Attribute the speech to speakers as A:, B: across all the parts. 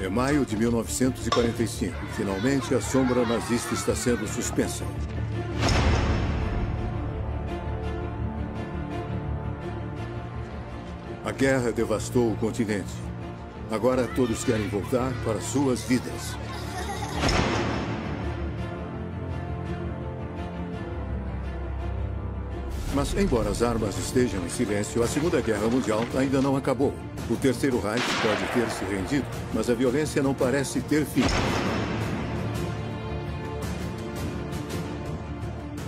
A: É maio de 1945. Finalmente, a sombra nazista está sendo suspensa. A guerra devastou o continente. Agora todos querem voltar para suas vidas. Mas, embora as armas estejam em silêncio, a Segunda Guerra Mundial ainda não acabou. O Terceiro Reich pode ter se rendido, mas a violência não parece ter fim.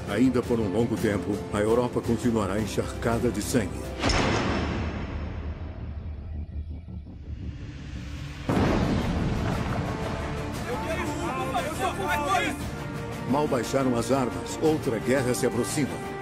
A: Ainda por um longo tempo, a Europa continuará encharcada de sangue. Mal baixaram as armas, outra guerra se aproxima.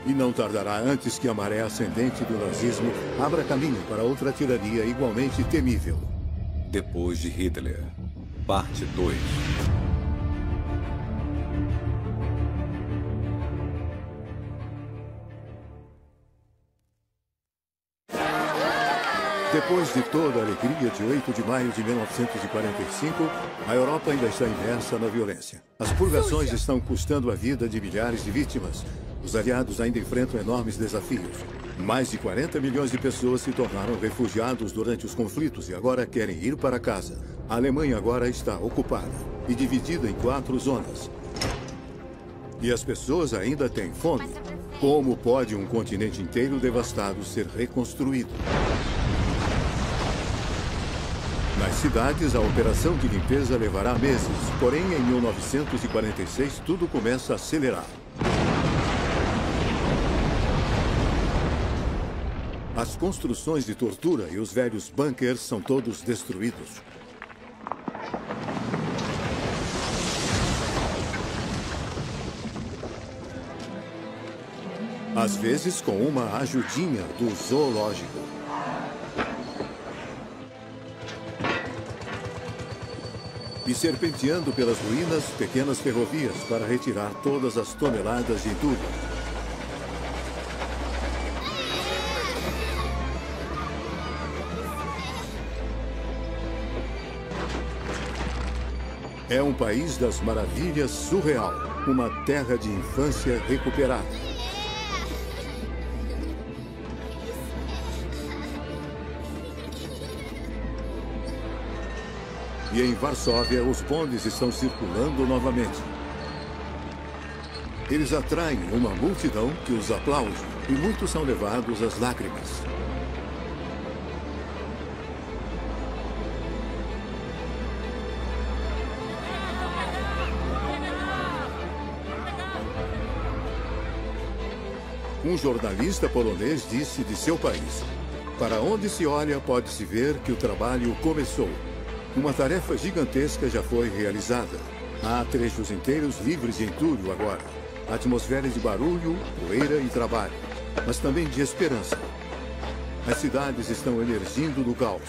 A: E não tardará antes que a maré ascendente do nazismo abra caminho para outra tirania igualmente temível.
B: Depois de Hitler, parte 2.
A: Depois de toda a alegria de 8 de maio de 1945, a Europa ainda está imersa na violência. As purgações estão custando a vida de milhares de vítimas. Os aliados ainda enfrentam enormes desafios. Mais de 40 milhões de pessoas se tornaram refugiados durante os conflitos e agora querem ir para casa. A Alemanha agora está ocupada e dividida em 4 zonas. E as pessoas ainda têm fome. Como pode um continente inteiro devastado ser reconstruído? Nas cidades, a operação de limpeza levará meses. Porém, em 1946, tudo começa a acelerar. As construções de tortura e os velhos bunkers são todos destruídos. Às vezes, com uma ajudinha do zoológico. E serpenteando pelas ruínas, pequenas ferrovias para retirar todas as toneladas de entulho. É um país das maravilhas surreal, uma terra de infância recuperada. E em Varsóvia, os bondes estão circulando novamente. Eles atraem uma multidão que os aplaude e muitos são levados às lágrimas. Um jornalista polonês disse de seu país: "Para onde se olha, pode-se ver que o trabalho começou. Uma tarefa gigantesca já foi realizada. Há trechos inteiros livres de entulho agora. Atmosfera de barulho, poeira e trabalho, mas também de esperança. As cidades estão emergindo do caos.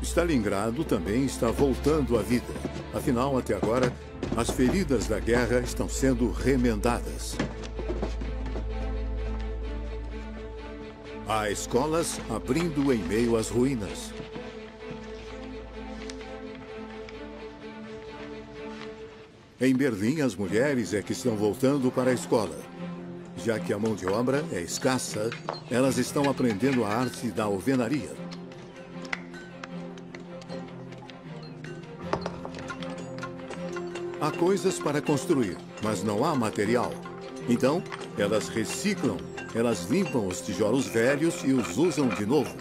A: Stalingrado também está voltando à vida. Afinal, até agora, as feridas da guerra estão sendo remendadas. Há escolas abrindo em meio às ruínas. Em Berlim, as mulheres é que estão voltando para a escola. Já que a mão de obra é escassa, elas estão aprendendo a arte da alvenaria. Há coisas para construir, mas não há material. Então, elas reciclam, elas limpam os tijolos velhos e os usam de novo.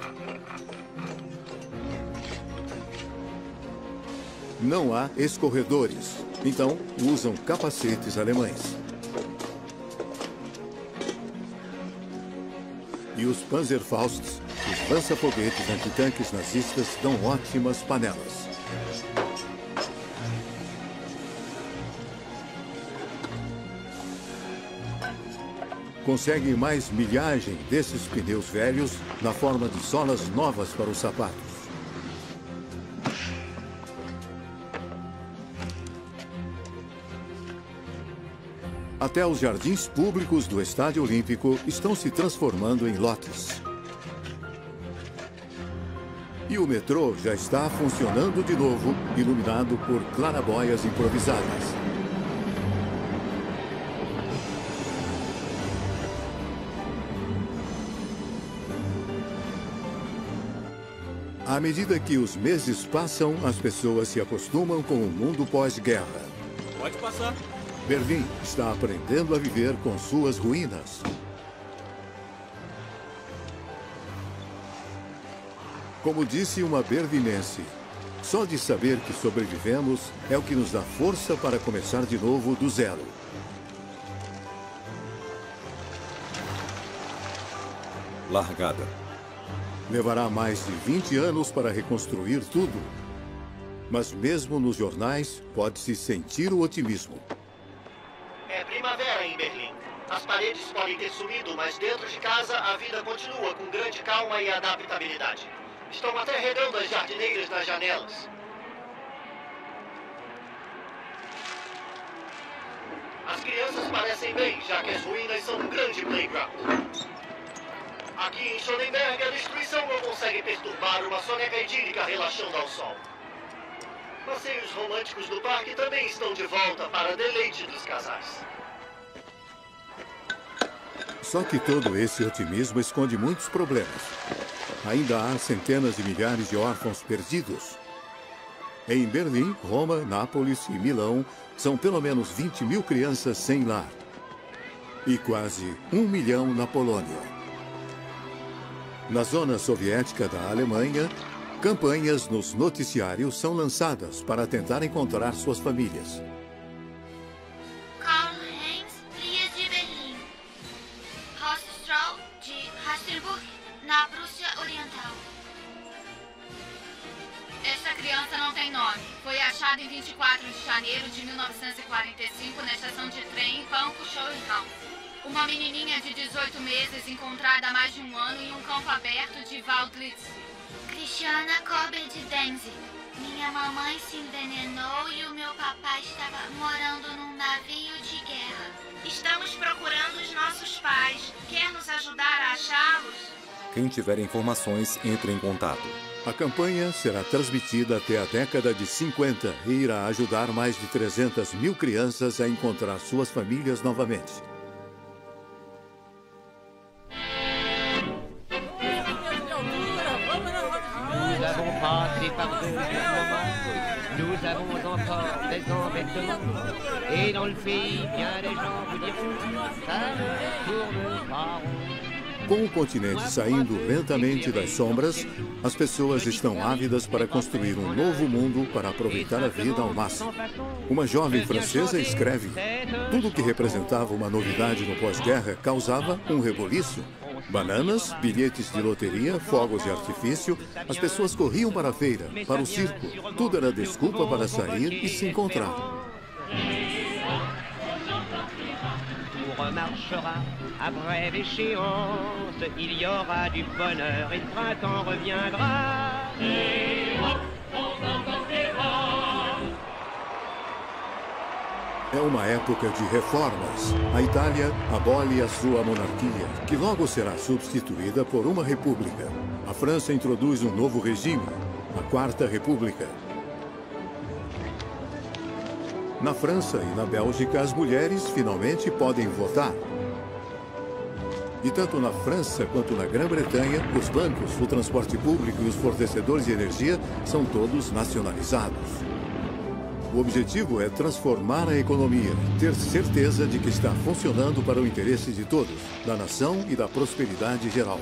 A: Não há escorredores, então usam capacetes alemães. E os Panzerfausts, os lança-foguetes antitanques nazistas, dão ótimas panelas. conseguem mais milhagem desses pneus velhos na forma de solas novas para os sapatos. Até os jardins públicos do Estádio Olímpico estão se transformando em lotes. E o metrô já está funcionando de novo, iluminado por clarabóias improvisadas. À medida que os meses passam, as pessoas se acostumam com o mundo pós-guerra.
C: Pode passar.
A: Berlim está aprendendo a viver com suas ruínas. Como disse uma berlinense, só de saber que sobrevivemos é o que nos dá força para começar de novo do zero.
B: Largada.
A: Levará mais de 20 anos para reconstruir tudo. Mas mesmo nos jornais, pode-se sentir o otimismo.
D: É primavera em Berlim. As paredes podem ter sumido, mas dentro de casa a vida continua com grande calma e adaptabilidade. Estão até regando as jardineiras nas janelas. As crianças parecem bem, já que as ruínas são um grande playground. Aqui em Schönenberg, a destruição não consegue perturbar uma soneca idílica relaxando ao sol. Passeios românticos do parque também estão de volta para deleite dos casais.
A: Só que todo esse otimismo esconde muitos problemas. Ainda há centenas de milhares de órfãos perdidos. Em Berlim, Roma, Nápoles e Milão, são pelo menos 20 mil crianças sem lar. E quase 1 milhão na Polônia. Na zona soviética da Alemanha, campanhas nos noticiários são lançadas para tentar encontrar suas famílias.
E: Karl-Heinz Lies de Berlim. Hausstrahl de Hasselburg, na Prússia Oriental.
F: Esta criança não tem nome. Foi achada em 24 de janeiro de 1945 na estação de trem Pankow-Schönhaus. Uma menininha de 18 meses encontrada há mais de um ano em um campo aberto de Waldlitz.
E: Christiana Korber de Denze. Minha mamãe se envenenou e o meu papai estava morando num navio de guerra.
G: Estamos procurando os nossos pais. Quer nos ajudar a achá-los?
B: Quem tiver informações, entre em contato.
A: A campanha será transmitida até a década de 50 e irá ajudar mais de 300 mil crianças a encontrar suas famílias novamente.
H: Nous avons encore des embêtements. Et dans le pays, bien des gens vous diront, ça ne tourne pas rond.
A: Com o continente saindo lentamente das sombras, as pessoas estão ávidas para construir um novo mundo para aproveitar a vida ao máximo. Uma jovem francesa escreve: tudo que representava uma novidade no pós-guerra causava um reboliço. Bananas, bilhetes de loteria, fogos de artifício, as pessoas corriam para a feira, para o circo. Tudo era desculpa para sair e se encontrar.
H: Remarchera à brève échéance, il y aura du bonheur et le printemps reviendra.
A: É uma época de reformas. A Itália abole a sua monarquia, que logo será substituída por uma república. A França introduz um novo regime, a Quarta República. Na França e na Bélgica, as mulheres finalmente podem votar. E tanto na França quanto na Grã-Bretanha, os bancos, o transporte público e os fornecedores de energia são todos nacionalizados. O objetivo é transformar a economia, ter certeza de que está funcionando para o interesse de todos, da nação e da prosperidade geral.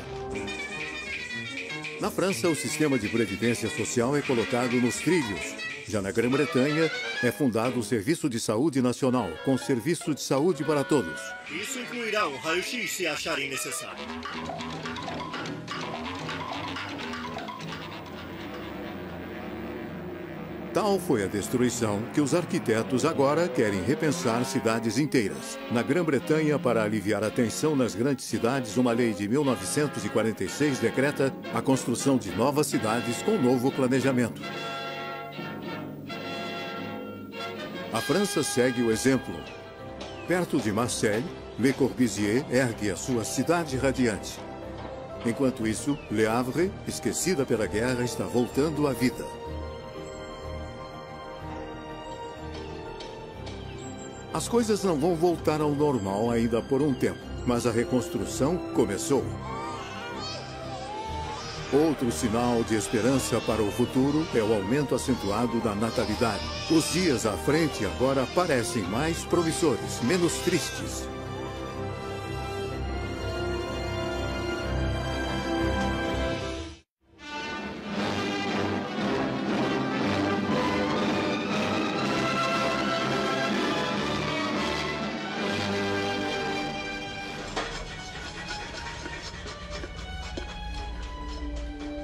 A: Na França, o sistema de previdência social é colocado nos trilhos. Já na Grã-Bretanha, é fundado o Serviço de Saúde Nacional, com serviço de saúde para todos.
D: Isso incluirá um raio-x se acharem necessário.
A: Tal foi a destruição que os arquitetos agora querem repensar cidades inteiras. Na Grã-Bretanha, para aliviar a tensão nas grandes cidades, uma lei de 1946 decreta a construção de novas cidades com novo planejamento. A França segue o exemplo. Perto de Marseille, Le Corbusier ergue a sua cidade radiante. Enquanto isso, Le Havre, esquecida pela guerra, está voltando à vida. As coisas não vão voltar ao normal ainda por um tempo, mas a reconstrução começou. Outro sinal de esperança para o futuro é o aumento acentuado da natalidade. Os dias à frente agora parecem mais promissores, menos tristes.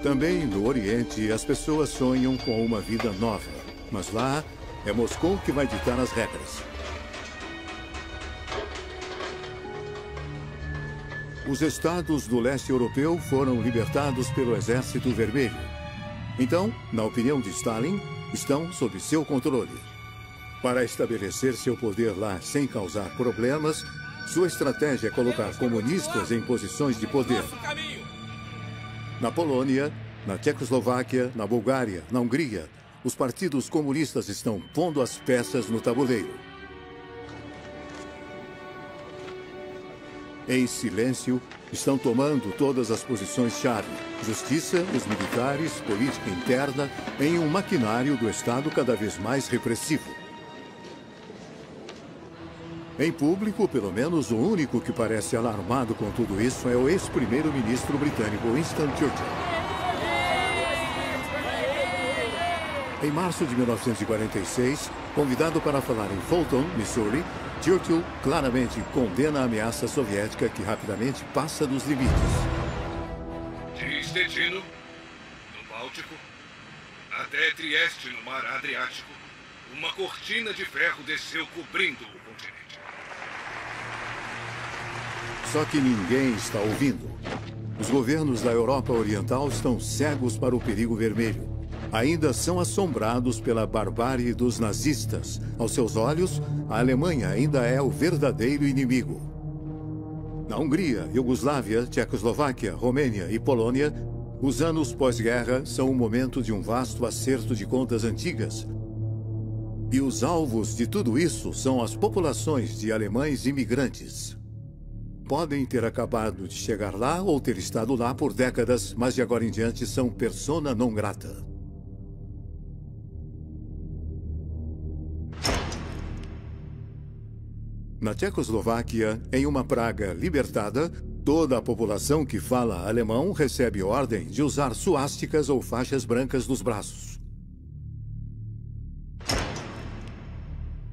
A: Também no Oriente, as pessoas sonham com uma vida nova. Mas lá, é Moscou que vai ditar as regras. Os estados do leste europeu foram libertados pelo Exército Vermelho. Então, na opinião de Stalin, estão sob seu controle. Para estabelecer seu poder lá sem causar problemas, sua estratégia é colocar comunistas em posições de poder. Na Polônia, na Tchecoslováquia, na Bulgária, na Hungria, os partidos comunistas estão pondo as peças no tabuleiro. Em silêncio, estão tomando todas as posições-chave. Justiça, os militares, política interna, em um maquinário do Estado cada vez mais repressivo. Em público, pelo menos, o único que parece alarmado com tudo isso é o ex-primeiro-ministro britânico Winston Churchill. Em março de 1946, convidado para falar em Fulton, Missouri, Churchill claramente condena a ameaça soviética que rapidamente passa dos limites.
C: De Stettin, no Báltico, até Trieste, no Mar Adriático, uma cortina de ferro desceu cobrindo o continente.
A: Só que ninguém está ouvindo. Os governos da Europa Oriental estão cegos para o perigo vermelho. Ainda são assombrados pela barbárie dos nazistas. Aos seus olhos, a Alemanha ainda é o verdadeiro inimigo. Na Hungria, Iugoslávia, Tchecoslováquia, Romênia e Polônia, os anos pós-guerra são o momento de um vasto acerto de contas antigas. E os alvos de tudo isso são as populações de alemães imigrantes. Podem ter acabado de chegar lá ou ter estado lá por décadas, mas de agora em diante são persona non grata. Na Tchecoslováquia, em uma Praga libertada, toda a população que fala alemão recebe ordem de usar suásticas ou faixas brancas nos braços.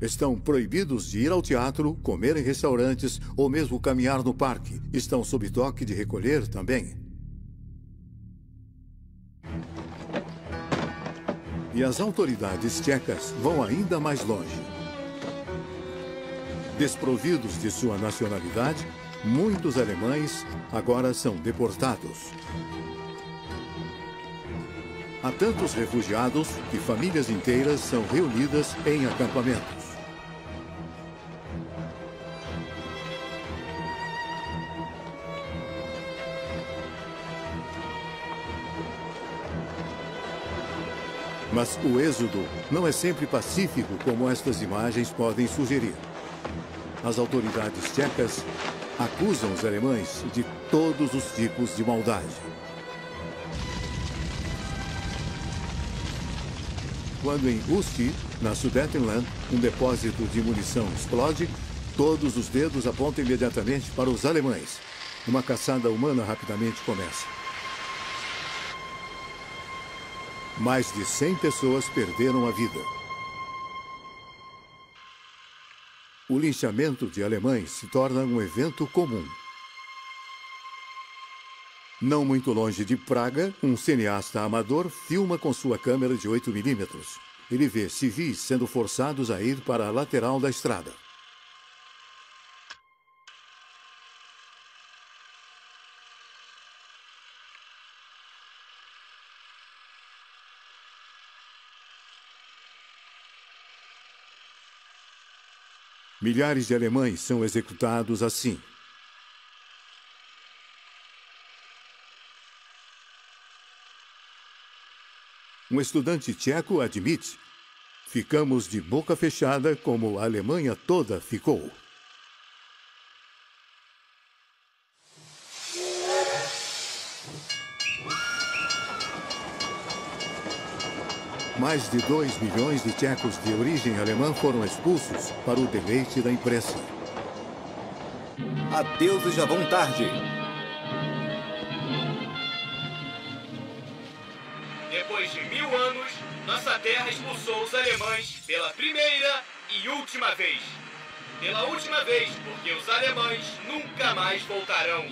A: Estão proibidos de ir ao teatro, comer em restaurantes ou mesmo caminhar no parque. Estão sob toque de recolher também. E as autoridades tchecas vão ainda mais longe. Desprovidos de sua nacionalidade, muitos alemães agora são deportados. Há tantos refugiados que famílias inteiras são reunidas em acampamentos. Mas o êxodo não é sempre pacífico, como estas imagens podem sugerir. As autoridades tchecas acusam os alemães de todos os tipos de maldade. Quando em Usti, na Sudetenland, um depósito de munição explode, todos os dedos apontam imediatamente para os alemães. Uma caçada humana rapidamente começa. Mais de 100 pessoas perderam a vida. O linchamento de alemães se torna um evento comum. Não muito longe de Praga, um cineasta amador filma com sua câmera de 8 mm. ele vê civis sendo forçados a ir para a lateral da estrada. Milhares de alemães são executados assim. Um estudante tcheco admite: ficamos de boca fechada como a Alemanha toda ficou. Mais de 2 milhões de tchecos de origem alemã foram expulsos para o deleite da imprensa.
B: Adeus e já vão tarde.
I: Depois de 1000 anos, nossa terra expulsou os alemães pela primeira e última vez. Pela última vez, porque os alemães nunca mais voltarão.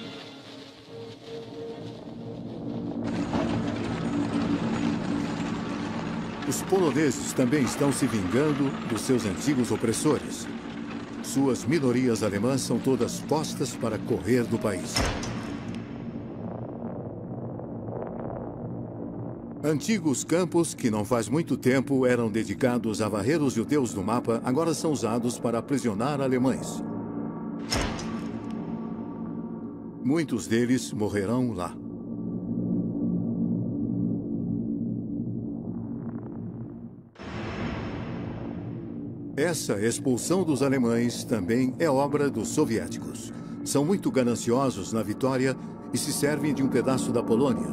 A: Os poloneses também estão se vingando dos seus antigos opressores. Suas minorias alemãs são todas postas para correr do país. Antigos campos que não faz muito tempo eram dedicados a varrer os judeus do mapa, agora são usados para aprisionar alemães. Muitos deles morrerão lá. Essa expulsão dos alemães também é obra dos soviéticos. São muito gananciosos na vitória e se servem de um pedaço da Polônia.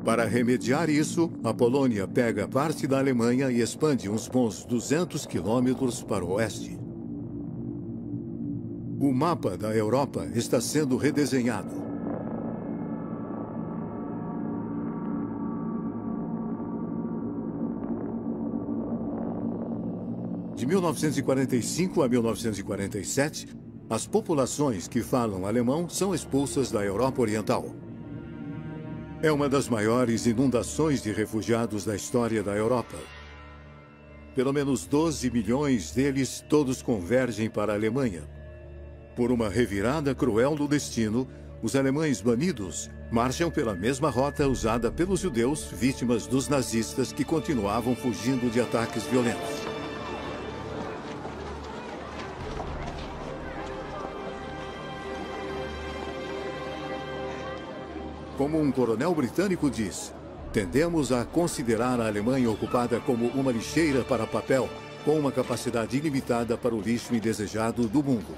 A: Para remediar isso, a Polônia pega parte da Alemanha e expande uns bons 200 quilômetros para o oeste. O mapa da Europa está sendo redesenhado. De 1945 a 1947, as populações que falam alemão são expulsas da Europa Oriental. É uma das maiores inundações de refugiados da história da Europa. Pelo menos 12 milhões deles todos convergem para a Alemanha. Por uma revirada cruel do destino, os alemães banidos marcham pela mesma rota usada pelos judeus vítimas dos nazistas que continuavam fugindo de ataques violentos. Como um coronel britânico diz, tendemos a considerar a Alemanha ocupada como uma lixeira para papel, com uma capacidade ilimitada para o lixo indesejado do mundo.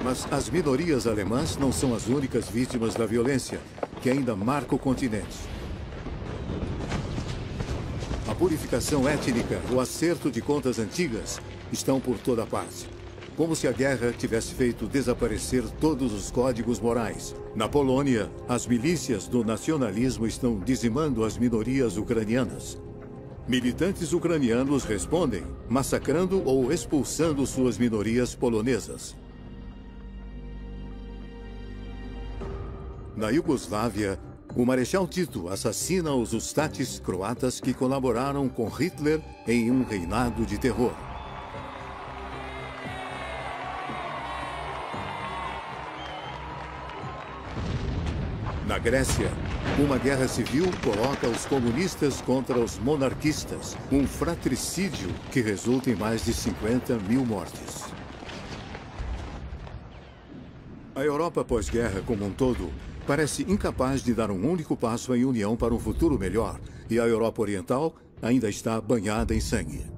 A: Mas as minorias alemãs não são as únicas vítimas da violência, que ainda marca o continente. A purificação étnica, o acerto de contas antigas, estão por toda parte. Como se a guerra tivesse feito desaparecer todos os códigos morais. Na Polônia, as milícias do nacionalismo estão dizimando as minorias ucranianas. Militantes ucranianos respondem, massacrando ou expulsando suas minorias polonesas. Na Iugoslávia, o Marechal Tito assassina os ustates croatas que colaboraram com Hitler em um reinado de terror. Na Grécia, uma guerra civil coloca os comunistas contra os monarquistas, um fratricídio que resulta em mais de 50 mil mortes. A Europa pós-guerra como um todo parece incapaz de dar um único passo em união para um futuro melhor, e a Europa Oriental ainda está banhada em sangue.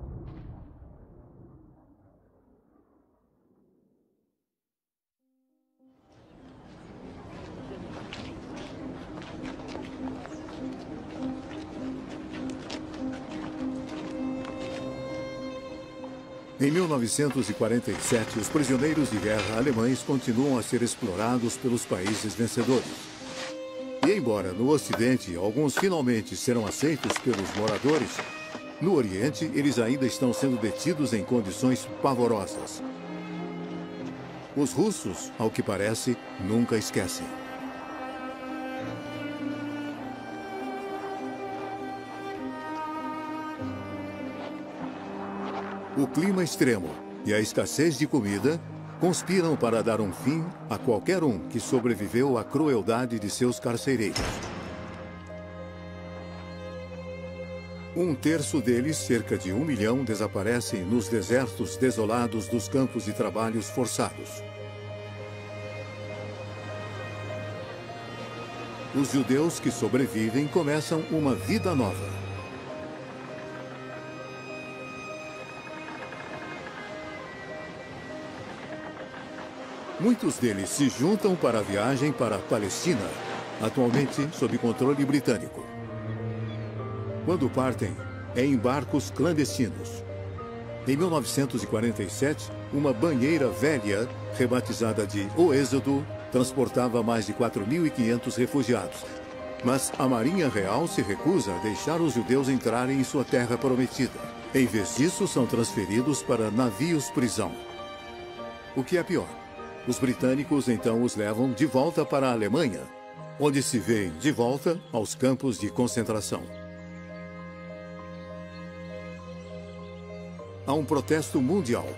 A: Em 1947, os prisioneiros de guerra alemães continuam a ser explorados pelos países vencedores. E embora no Ocidente alguns finalmente serão aceitos pelos moradores, No Oriente, eles ainda estão sendo detidos em condições pavorosas. Os russos, ao que parece, nunca esquecem. O clima extremo e a escassez de comida conspiram para dar um fim a qualquer um que sobreviveu à crueldade de seus carcereiros. Um terço deles, cerca de 1 milhão, desaparecem nos desertos desolados dos campos de trabalhos forçados. Os judeus que sobrevivem começam uma vida nova. Muitos deles se juntam para a viagem para a Palestina, atualmente sob controle britânico. Quando partem, é em barcos clandestinos. Em 1947, uma banheira velha, rebatizada de O Êxodo, transportava mais de 4.500 refugiados. Mas a Marinha Real se recusa a deixar os judeus entrarem em sua terra prometida. Em vez disso, são transferidos para navios-prisão. O que é pior, os britânicos então os levam de volta para a Alemanha, onde se veem de volta aos campos de concentração. Há um protesto mundial.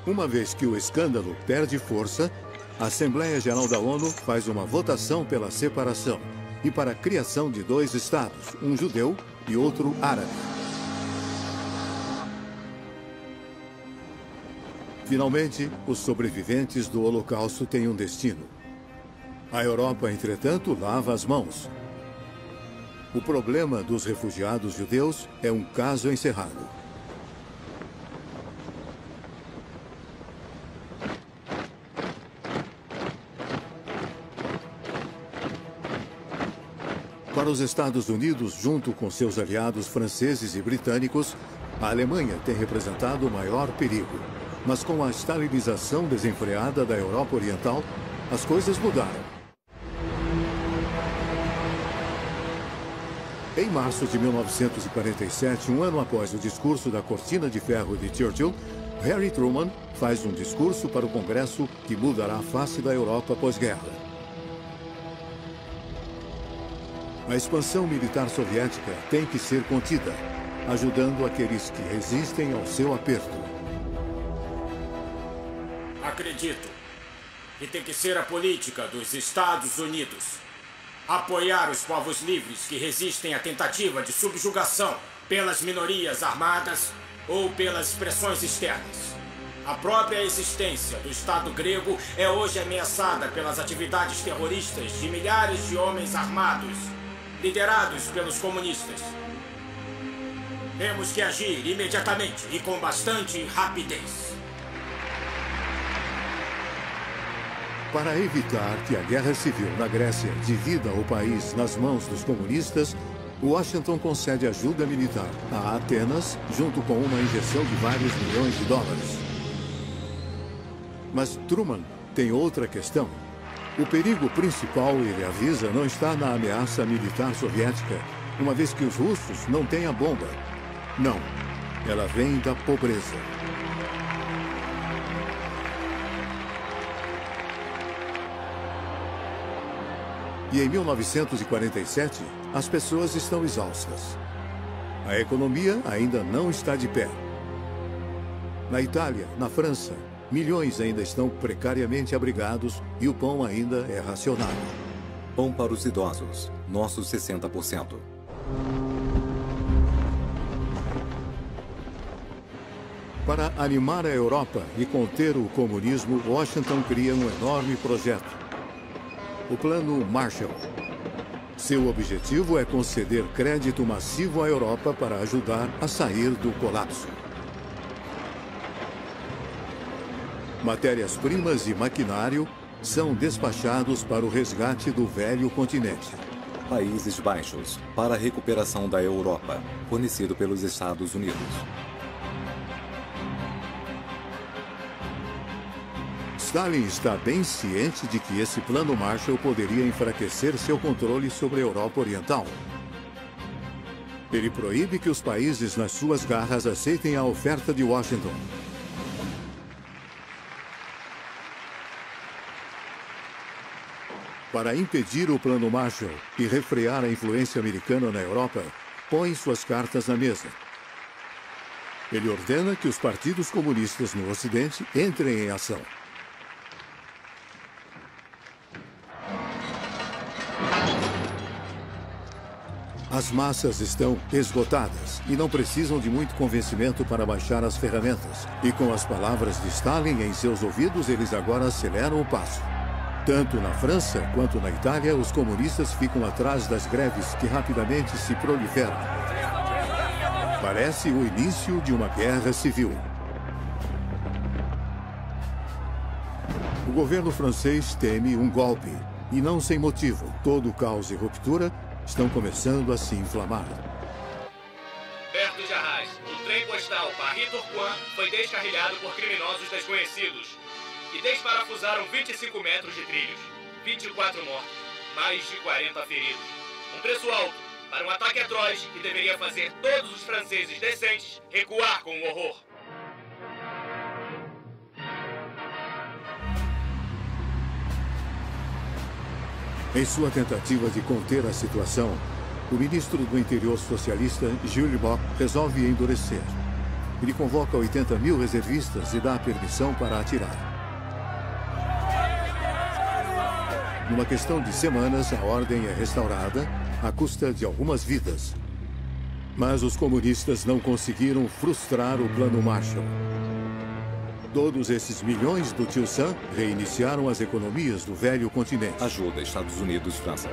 A: Uma vez que o escândalo perde força, a Assembleia Geral da ONU faz uma votação pela separação e para a criação de 2 estados, um judeu e outro árabe. Finalmente, os sobreviventes do Holocausto têm um destino. A Europa, entretanto, lava as mãos. O problema dos refugiados judeus é um caso encerrado. Para os Estados Unidos, junto com seus aliados franceses e britânicos, a Alemanha tem representado o maior perigo. Mas com a estalinização desenfreada da Europa Oriental, as coisas mudaram. Em março de 1947, um ano após o discurso da Cortina de Ferro de Churchill, Harry Truman faz um discurso para o Congresso que mudará a face da Europa pós-guerra. A expansão militar soviética tem que ser contida, ajudando aqueles que resistem ao seu aperto.
J: Acredito que tem que ser a política dos Estados Unidos. Apoiar os povos livres que resistem à tentativa de subjugação pelas minorias armadas ou pelas pressões externas. A própria existência do Estado grego é hoje ameaçada pelas atividades terroristas de milhares de homens armados, liderados pelos comunistas. Temos que agir imediatamente e com bastante rapidez.
A: Para evitar que a guerra civil na Grécia divida o país nas mãos dos comunistas, Washington concede ajuda militar a Atenas, junto com uma injeção de vários milhões de dólares. Mas Truman tem outra questão. O perigo principal, ele avisa, não está na ameaça militar soviética, uma vez que os russos não têm a bomba. Não, ela vem da pobreza. E em 1947, as pessoas estão exaustas. A economia ainda não está de pé. Na Itália, na França, milhões ainda estão precariamente abrigados e o pão ainda é racionado.
B: Pão para os idosos, nossos 60%.
A: Para animar a Europa e conter o comunismo, Washington cria um enorme projeto. O Plano Marshall. Seu objetivo é conceder crédito massivo à Europa para ajudar a sair do colapso. Matérias-primas e maquinário são despachados para o resgate do velho continente.
B: Países Baixos, para a recuperação da Europa, fornecido pelos Estados Unidos.
A: Stalin está bem ciente de que esse plano Marshall poderia enfraquecer seu controle sobre a Europa Oriental. Ele proíbe que os países nas suas garras aceitem a oferta de Washington. Para impedir o Plano Marshall e refrear a influência americana na Europa, põe suas cartas na mesa. Ele ordena que os partidos comunistas no Ocidente entrem em ação. As massas estão esgotadas e não precisam de muito convencimento para baixar as ferramentas. E com as palavras de Stalin em seus ouvidos, eles agora aceleram o passo. Tanto na França quanto na Itália, os comunistas ficam atrás das greves que rapidamente se proliferam. Parece o início de uma guerra civil. O governo francês teme um golpe, e não sem motivo. Todo o caos e ruptura estão começando a se inflamar.
I: Perto de Arras, o trem postal Paris-Tourcoing foi descarrilhado por criminosos desconhecidos e desparafusaram 25 metros de trilhos, 24 mortos, mais de 40 feridos. Um preço alto para um ataque atroz que deveria fazer todos os franceses decentes recuar com o horror.
A: Em sua tentativa de conter a situação, o ministro do Interior socialista, Jules Mock, resolve endurecer. Ele convoca 80 mil reservistas e dá permissão para atirar. Numa questão de semanas, a ordem é restaurada à custa de algumas vidas. Mas os comunistas não conseguiram frustrar o Plano Marshall. Todos esses milhões do Tio Sam reiniciaram as economias do velho continente.
B: Ajuda Estados Unidos, França.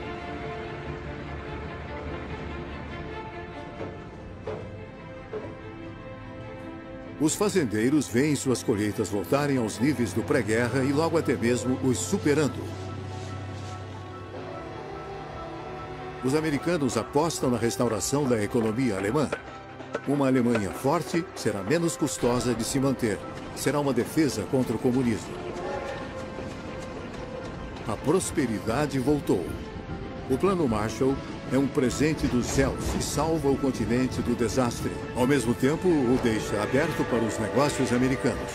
A: Os fazendeiros veem suas colheitas voltarem aos níveis do pré-guerra e logo até mesmo os superando. Os americanos apostam na restauração da economia alemã. Uma Alemanha forte será menos custosa de se manter. Será uma defesa contra o comunismo. A prosperidade voltou. O Plano Marshall é um presente dos céus e salva o continente do desastre. Ao mesmo tempo, o deixa aberto para os negócios americanos.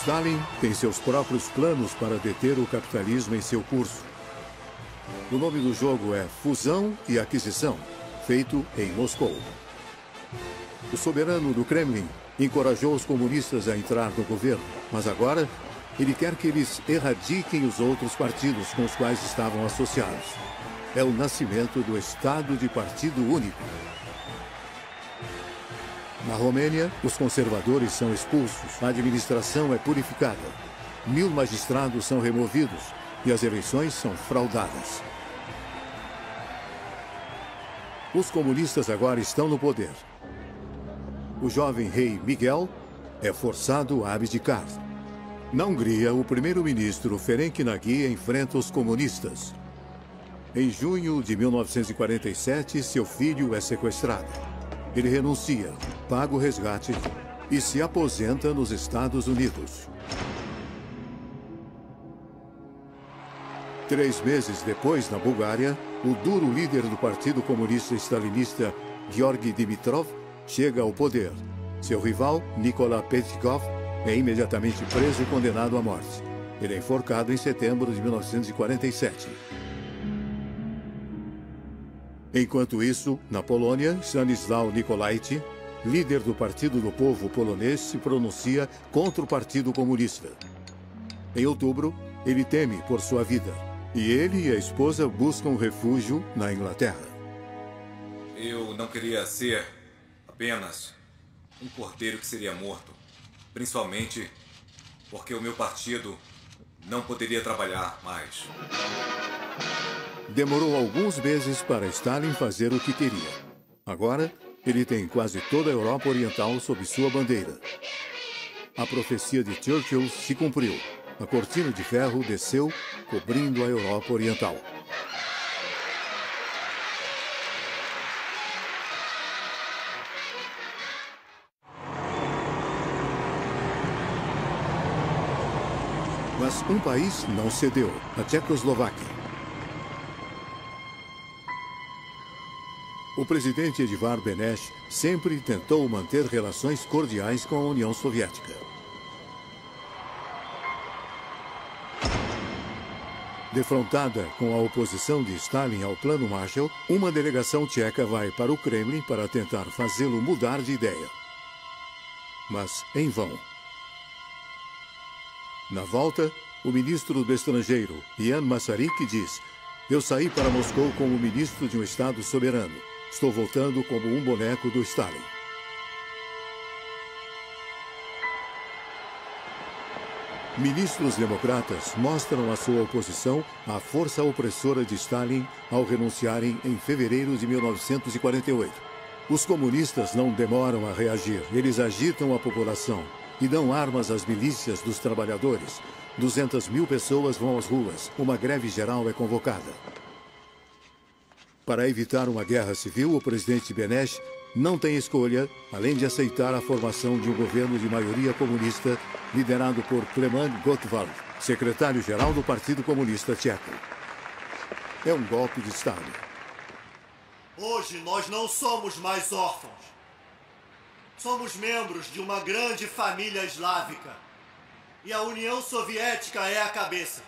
A: Stalin tem seus próprios planos para deter o capitalismo em seu curso. O nome do jogo é Fusão e Aquisição, feito em Moscou. O soberano do Kremlin encorajou os comunistas a entrar no governo, mas agora ele quer que eles erradiquem os outros partidos com os quais estavam associados. É o nascimento do Estado de Partido Único. Na Romênia, os conservadores são expulsos, a administração é purificada, 1000 magistrados são removidos e as eleições são fraudadas. Os comunistas agora estão no poder. O jovem rei Miguel é forçado a abdicar. Na Hungria, o primeiro-ministro Ferenc Nagy enfrenta os comunistas. Em junho de 1947, seu filho é sequestrado. Ele renuncia, paga o resgate e se aposenta nos Estados Unidos. 3 meses depois, na Bulgária, o duro líder do Partido Comunista Stalinista, Georgy Dimitrov, chega ao poder. Seu rival, Nikolai Petkov, é imediatamente preso e condenado à morte. Ele é enforcado em setembro de 1947. Enquanto isso, na Polônia, Stanislaw Nicolaichi, líder do Partido do Povo polonês, se pronuncia contra o Partido Comunista. Em outubro, ele teme por sua vida. E ele e a esposa buscam refúgio na Inglaterra.
B: Eu não queria ser apenas um cordeiro que seria morto. Principalmente porque o meu partido não poderia trabalhar mais.
A: Demorou alguns meses para Stalin fazer o que queria. Agora, ele tem quase toda a Europa Oriental sob sua bandeira. A profecia de Churchill se cumpriu. A cortina de ferro desceu, cobrindo a Europa Oriental. Mas um país não cedeu, a Tchecoslováquia. O presidente Edivar Benesch sempre tentou manter relações cordiais com a União Soviética. Defrontada com a oposição de Stalin ao Plano Marshall, uma delegação tcheca vai para o Kremlin para tentar fazê-lo mudar de ideia. Mas em vão. Na volta, o ministro do Estrangeiro, Ian Masaryk, diz: "Eu saí para Moscou como ministro de um Estado soberano. Estou voltando como um boneco do Stalin." Ministros democratas mostram a sua oposição à força opressora de Stalin ao renunciarem em fevereiro de 1948. Os comunistas não demoram a reagir. Eles agitam a população e dão armas às milícias dos trabalhadores. 200.000 pessoas vão às ruas. Uma greve geral é convocada. Para evitar uma guerra civil, o presidente Benesch não tem escolha, além de aceitar a formação de um governo de maioria comunista liderado por Klement Gottwald, secretário-geral do Partido Comunista Tcheco. É um golpe de Estado.
D: Hoje nós não somos mais órfãos. Somos membros de uma grande família eslávica. E a União Soviética é a cabeça.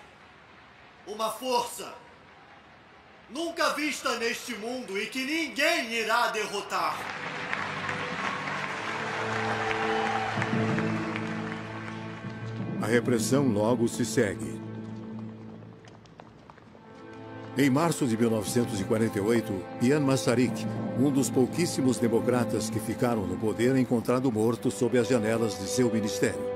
D: Uma força nunca vista neste mundo e que ninguém irá derrotar.
A: A repressão logo se segue. Em março de 1948, Ian Masaryk, um dos pouquíssimos democratas que ficaram no poder, é encontrado morto sob as janelas de seu ministério.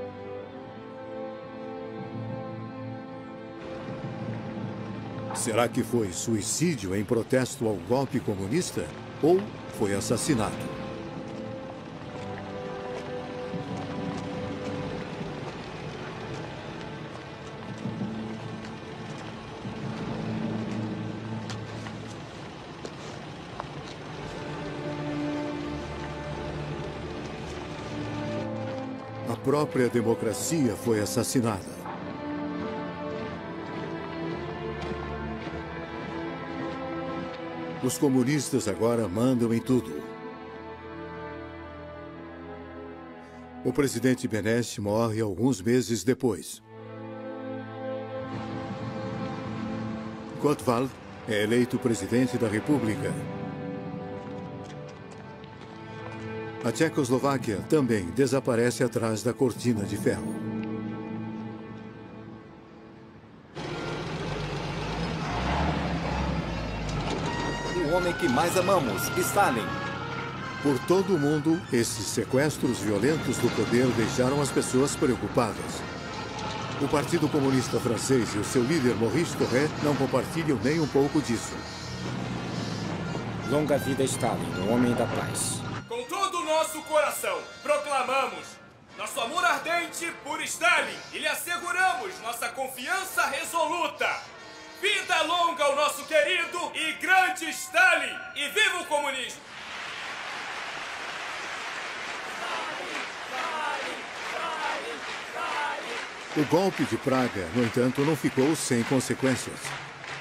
A: Será que foi suicídio em protesto ao golpe comunista ou foi assassinato? A própria democracia foi assassinada. Os comunistas agora mandam em tudo. O presidente Benesch morre alguns meses depois. Gottwald é eleito presidente da República. A Tchecoslováquia também desaparece atrás da cortina de ferro.
K: O homem que mais amamos, Stalin.
A: Por todo o mundo, esses sequestros violentos do poder deixaram as pessoas preocupadas. O Partido Comunista Francês e o seu líder Maurice Thorez não compartilham nem um pouco disso.
J: Longa vida Stalin, o homem da paz.
I: Com todo o nosso coração, proclamamos nosso amor ardente por Stalin e lhe asseguramos nossa confiança resoluta. Vida longa ao nosso querido e grande Stalin! E viva o comunismo!
A: O golpe de Praga, no entanto, não ficou sem consequências.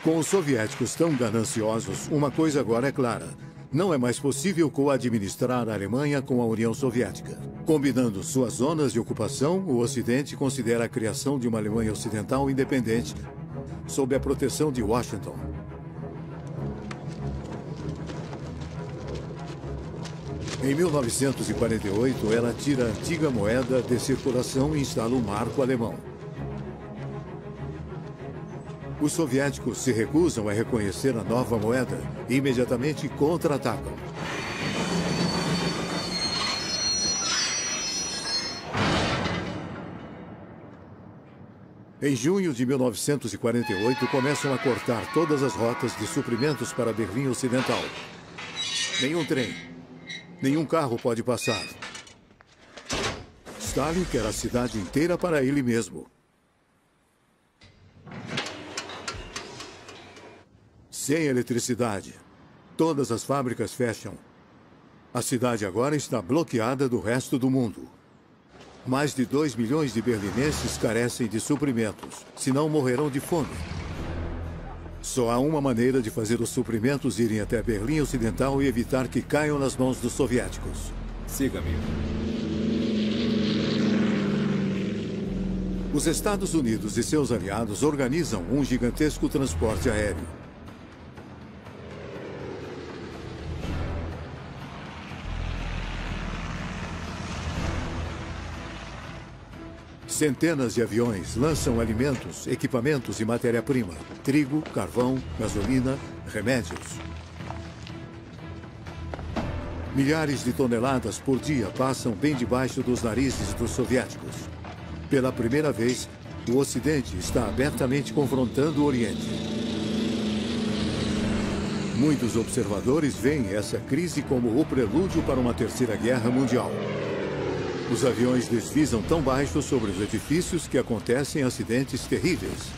A: Com os soviéticos tão gananciosos, uma coisa agora é clara. Não é mais possível co-administrar a Alemanha com a União Soviética. Combinando suas zonas de ocupação, o Ocidente considera a criação de uma Alemanha Ocidental independente, sob a proteção de Washington. Em 1948, ela tira a antiga moeda de circulação e instala o marco alemão. Os soviéticos se recusam a reconhecer a nova moeda e imediatamente contra-atacam. Em junho de 1948, começam a cortar todas as rotas de suprimentos para Berlim Ocidental. Nenhum trem, nenhum carro pode passar. Stalin quer a cidade inteira para ele mesmo. Sem eletricidade, todas as fábricas fecham. A cidade agora está bloqueada do resto do mundo. Mais de 2 milhões de berlinenses carecem de suprimentos, senão morrerão de fome. Só há uma maneira de fazer os suprimentos irem até Berlim Ocidental e evitar que caiam nas mãos dos soviéticos.
B: Siga-me.
A: Os Estados Unidos e seus aliados organizam um gigantesco transporte aéreo. Centenas de aviões lançam alimentos, equipamentos e matéria-prima: trigo, carvão, gasolina, remédios. Milhares de toneladas por dia passam bem debaixo dos narizes dos soviéticos. Pela primeira vez, o Ocidente está abertamente confrontando o Oriente. Muitos observadores veem essa crise como o prelúdio para uma terceira guerra mundial. Os aviões deslizam tão baixo sobre os edifícios que acontecem acidentes terríveis.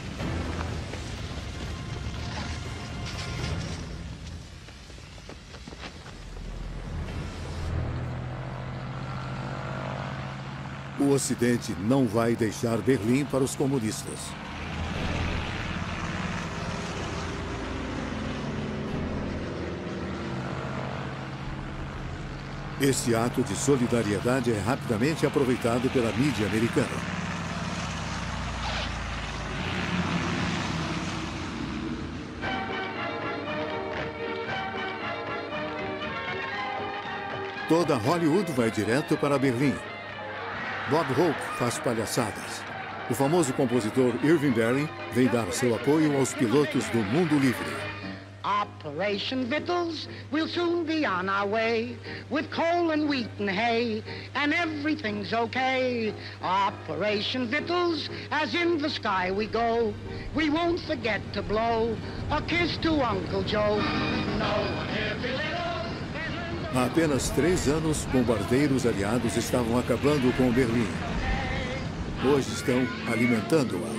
A: O Ocidente não vai deixar Berlim para os comunistas. Esse ato de solidariedade é rapidamente aproveitado pela mídia americana. Toda Hollywood vai direto para Berlim. Bob Hope faz palhaçadas. O famoso compositor Irving Berlin vem dar seu apoio aos pilotos do mundo livre.
L: Operation Vittles, we'll soon be on our way, with coal and wheat and hay, and everything's okay. Operation Vittles, as in the sky we go, we won't forget to blow a kiss to Uncle Joe.
A: Há apenas 3 anos, bombardeiros aliados estavam acabando com Berlim. Hoje estão alimentando-a.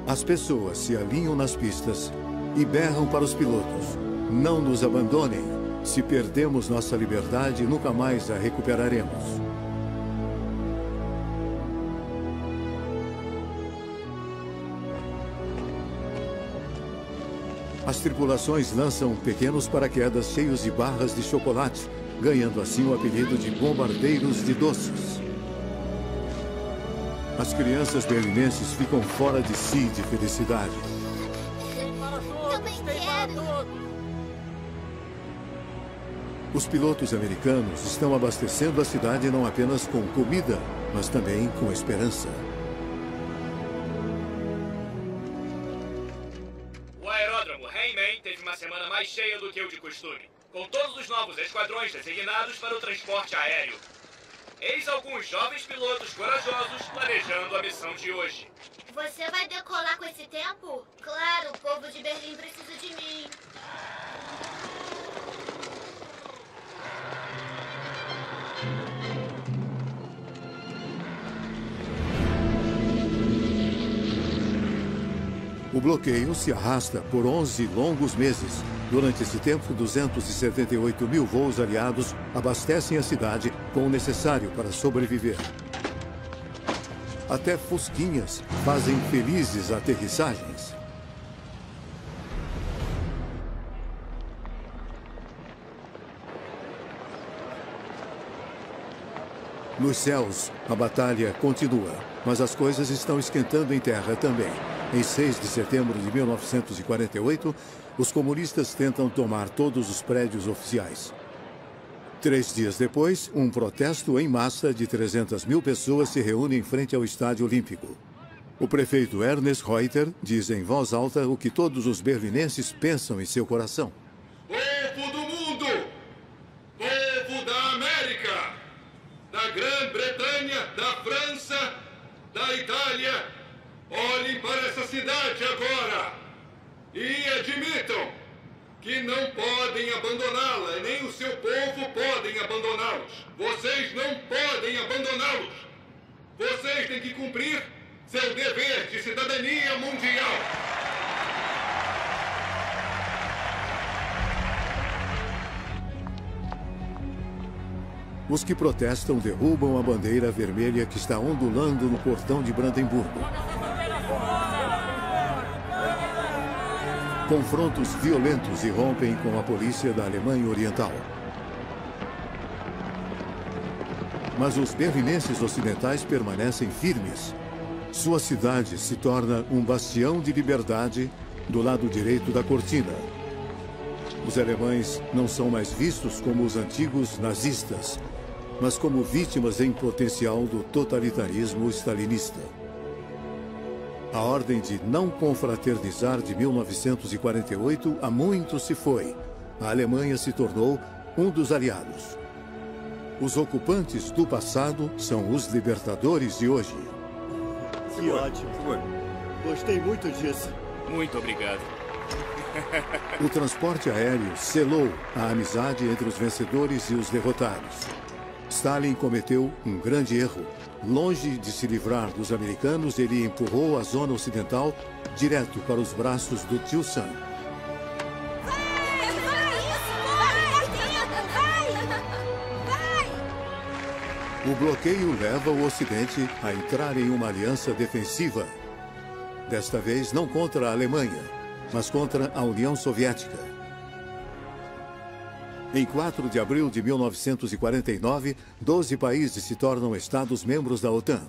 A: As pessoas se alinham nas pistas e berram para os pilotos: não nos abandonem. Se perdemos nossa liberdade, nunca mais a recuperaremos. As tripulações lançam pequenos paraquedas cheios de barras de chocolate, ganhando assim o apelido de bombardeiros de doces. As crianças berlinenses ficam fora de si de felicidade.
E: Também quero.
A: Os pilotos americanos estão abastecendo a cidade não apenas com comida, mas também com esperança.
I: O aeródromo Heyman teve uma semana mais cheia do que o de costume, com todos os novos esquadrões designados para o transporte aéreo. Eis alguns jovens pilotos corajosos planejando a missão de hoje.
E: Você vai decolar com esse tempo? Claro, o povo de Berlim precisa de mim.
A: O bloqueio se arrasta por 11 longos meses. Durante esse tempo, 278 mil voos aliados abastecem a cidade com o necessário para sobreviver. Até fusquinhas fazem felizes aterrissagens. Nos céus, a batalha continua, mas as coisas estão esquentando em terra também. Em 6 de setembro de 1948, os comunistas tentam tomar todos os prédios oficiais. 3 dias depois, um protesto em massa de 300 mil pessoas se reúne em frente ao Estádio Olímpico. O prefeito Ernest Reuter diz em voz alta o que todos os berlinenses pensam em seu coração.
C: Povo do mundo! Povo da América! Da Grã-Bretanha, da França, da Itália! Olhem para essa cidade agora e admitam que não podem abandoná-la, nem o seu povo podem abandoná-los. Vocês não podem abandoná-los. Vocês têm que cumprir seu dever de cidadania mundial.
A: Os que protestam derrubam a bandeira vermelha que está ondulando no portão de Brandemburgo. Confrontos violentos irrompem com a polícia da Alemanha Oriental. Mas os berlinenses ocidentais permanecem firmes. Sua cidade se torna um bastião de liberdade do lado direito da cortina. Os alemães não são mais vistos como os antigos nazistas, mas como vítimas em potencial do totalitarismo stalinista. A ordem de não confraternizar de 1948 há muito se foi. A Alemanha se tornou um dos aliados. Os ocupantes do passado são os libertadores de hoje.
M: Que ótimo. Gostei muito disso.
I: Muito obrigado.
A: O transporte aéreo selou a amizade entre os vencedores e os derrotados. Stalin cometeu um grande erro. Longe de se livrar dos americanos, ele empurrou a zona ocidental direto para os braços do tio Sam. O bloqueio leva o Ocidente a entrar em uma aliança defensiva. Desta vez não contra a Alemanha, mas contra a União Soviética. Em 4 de abril de 1949, 12 países se tornam Estados-membros da OTAN.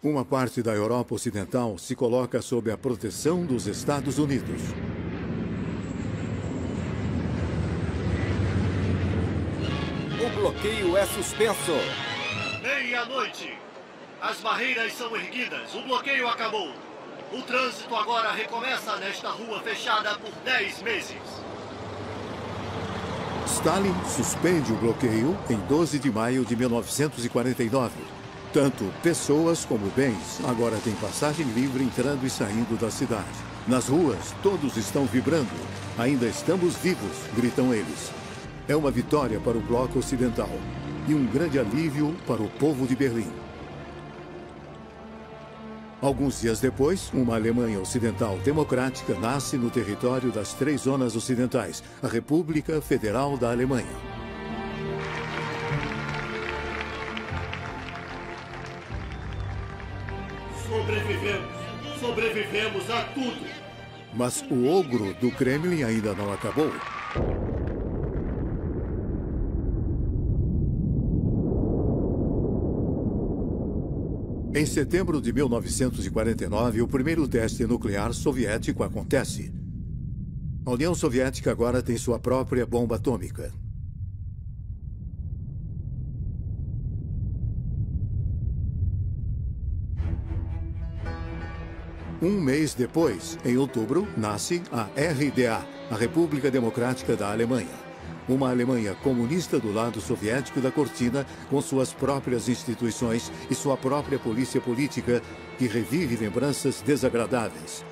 A: Uma parte da Europa Ocidental se coloca sob a proteção dos Estados Unidos.
K: O bloqueio é suspenso.
D: Meia-noite. As barreiras são erguidas. O bloqueio acabou. O trânsito agora recomeça nesta rua fechada por 10 meses.
A: Stalin suspende o bloqueio em 12 de maio de 1949. Tanto pessoas como bens agora têm passagem livre entrando e saindo da cidade. Nas ruas, todos estão vibrando. Ainda estamos vivos, gritam eles. É uma vitória para o bloco ocidental e um grande alívio para o povo de Berlim. Alguns dias depois, uma Alemanha Ocidental democrática nasce no território das 3 zonas ocidentais, a República Federal da Alemanha.
D: Sobrevivemos a tudo.
A: Mas o ogro do Kremlin ainda não acabou. Em setembro de 1949, o primeiro teste nuclear soviético acontece. A União Soviética agora tem sua própria bomba atômica. Um mês depois, em outubro, nasce a RDA, a República Democrática da Alemanha. Uma Alemanha comunista do lado soviético da cortina, com suas próprias instituições e sua própria polícia política, que revive lembranças desagradáveis.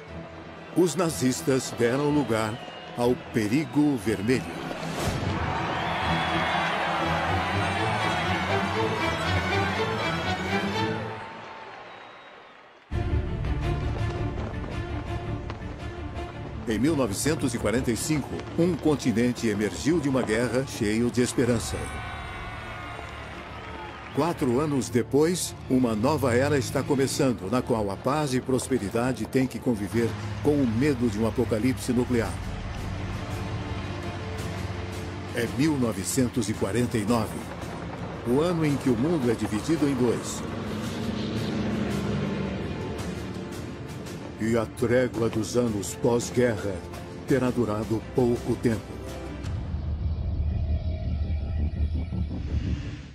A: Os nazistas deram lugar ao perigo vermelho. Em 1945, um continente emergiu de uma guerra cheio de esperança. 4 anos depois, uma nova era está começando, na qual a paz e prosperidade têm que conviver com o medo de um apocalipse nuclear. É 1949, o ano em que o mundo é dividido em 2. E a trégua dos anos pós-guerra terá durado pouco tempo.